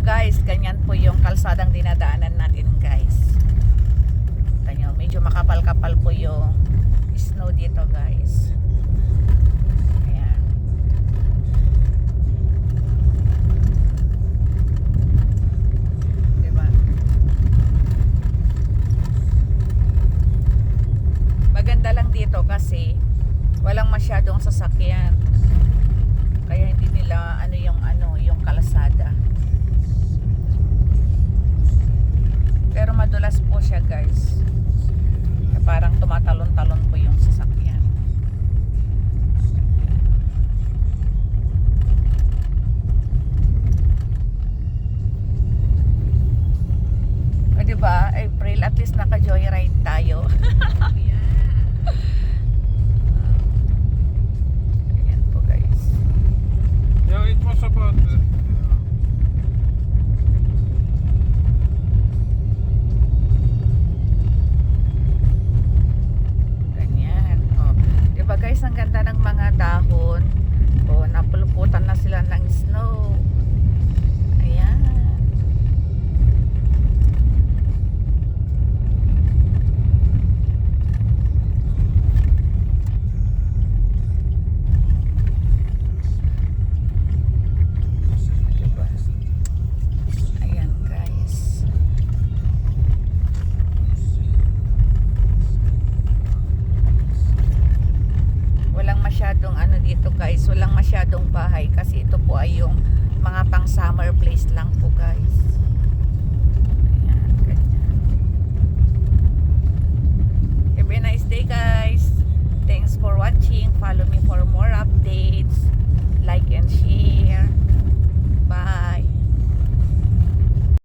guys, ganyan po yung kalsadang dinadaanan natin guys. Tanyo, medyo makapal-kapal po yung snow dito guys. Ayan. Diba? Maganda lang dito kasi walang masyadong sasakyan. Kaya hindi nila yung kalsada. Pero madulas po siya guys. Parang tumatalon-talon po yung sasakyan. O diba, April, at least naka-joyride tayo. Ayan po guys. Yeah, it was about Ganyan. O, diba guys, ang ganda ng mga dahon. O, napuluputan na sila ng snow. Ayan. Diba? Ayan guys. Walang masyadong dito guys, walang masyadong bahay kasi ito po ay yung mga pang summer place